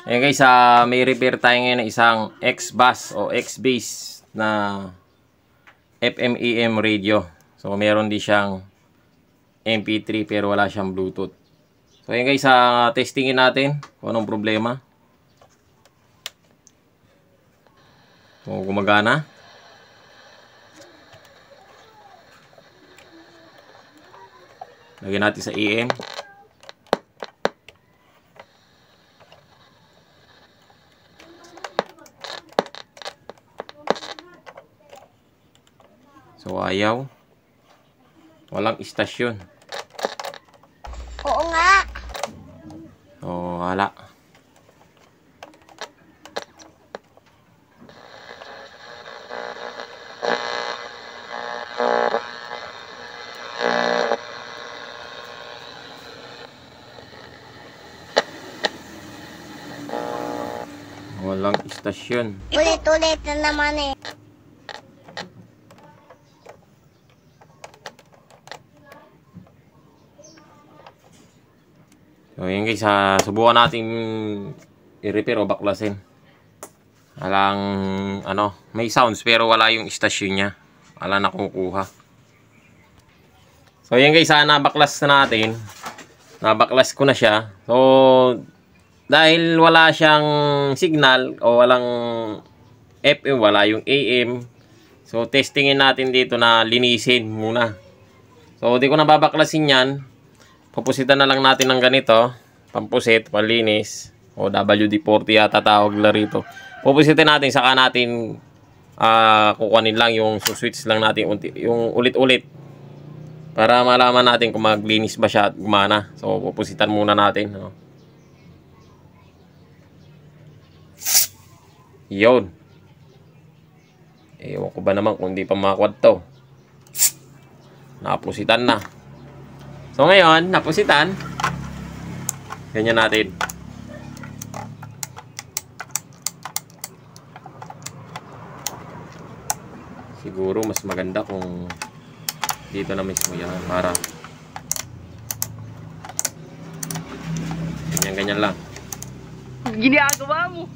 Ayan guys, may repair tayo ngayon ng isang X-Bus o X-Base na FM/AM radio. So meron din siyang MP3 pero wala siyang Bluetooth. So ayan guys, testingin natin kung anong problema. Kung gumagana. Lagyan natin sa AM. So ayaw. Walang istasyon. Oo nga. So wala. Walang istasyon. Ulit-ulit na naman eh. So yun guys, subukan natin i-repair o baklasin. Walang may sounds pero wala yung istasyon niya. Wala na kukuha. So yun guys, nabaklas na natin. Nabaklas ko na siya. So dahil wala siyang signal o walang FM, wala yung AM. So testingin natin dito na linisin muna. So di ko na babaklasin yan. Pupusitan na lang natin ng ganito, pampusit, palinis, o WD-40 yata tawag na rito. Pupusitin natin, saka natin kukunin lang yung switch lang natin, yung ulit-ulit. Para malaman natin kung maglinis ba siya at gumana. So pupusitan muna natin. No? Yun. Ewan ko ba naman kung hindi pa makakwad to. Napusitan na. So ngayon, napusitan. Ganyan natin. Siguro mas maganda kung dito na mismo yan para ganyan-ganyan lang. Ginagawa mo.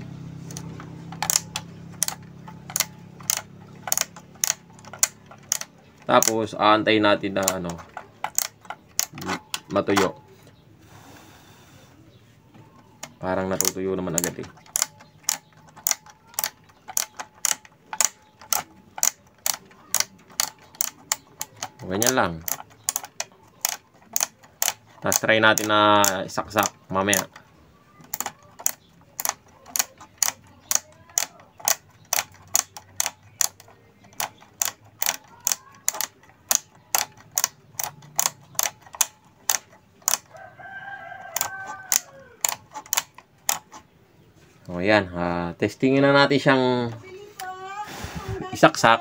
Tapos aantayin natin na matuyo. Parang natutuyo naman agad eh. Ganyan lang. Tapos try natin na isaksak mamaya. O yan, testingin na natin siyang isaksak.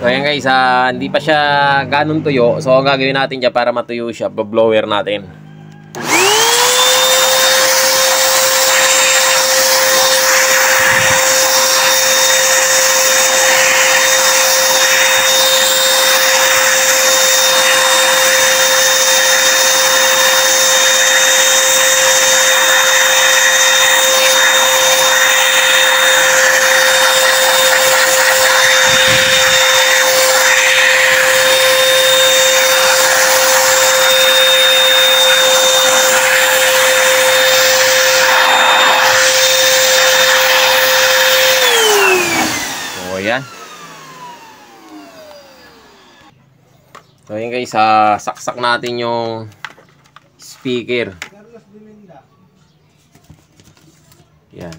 So ayan guys, hindi pa siya ganun tuyo. So ang gagawin natin dyan para matuyo siya, blower natin. Yan. So yun guys, saksak natin yung speaker. Yan.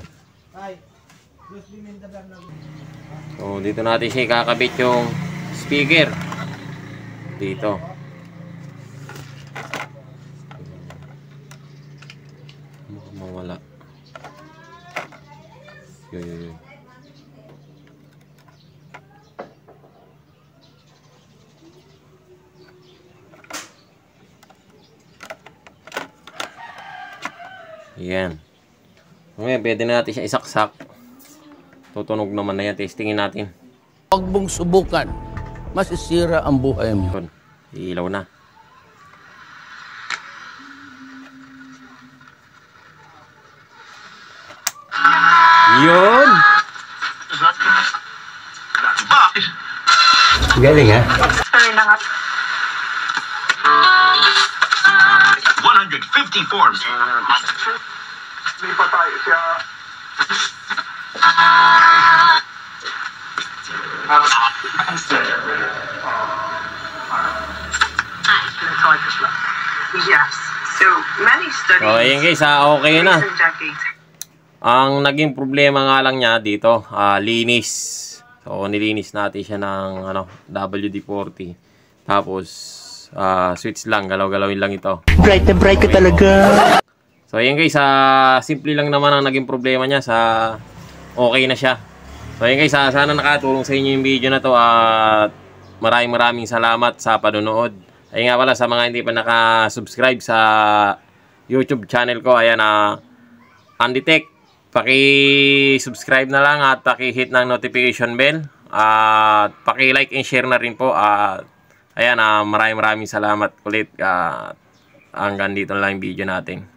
So dito natin siya ikakabit yung speaker. Dito. Mawala. Yun. Yan. Ngayon, pwede na natin siya isaksak. Tutunog naman na yan. Testingin natin. Huwag mong subukan. Masisira ang buhay mo. Ilaw na. Yun! Galing ha? 150 forms. Lipat tayo siya. Yes. So, many studies So, ayun guys, okay na. recent decades Ang naging problema nga lang niya dito, linis. So, nilinis natin siya ng WD-40. Tapos, switch lang, galaw-galawin lang ito. Bright na bright ka talaga. So, ayun guys, simple lang naman ang naging problema niya. Okay na siya. So, ayun guys, sana nakatulong sa inyo yung video na to. At maraming salamat sa panonood. Ayun nga pala, sa mga hindi pa naka-subscribe sa YouTube channel ko, ayan, Andy Tech, paki-subscribe na lang at paki-hit ng notification bell. At paki-like and share na rin po. At ayan, maraming salamat ulit. Hanggang dito na lang yung video natin.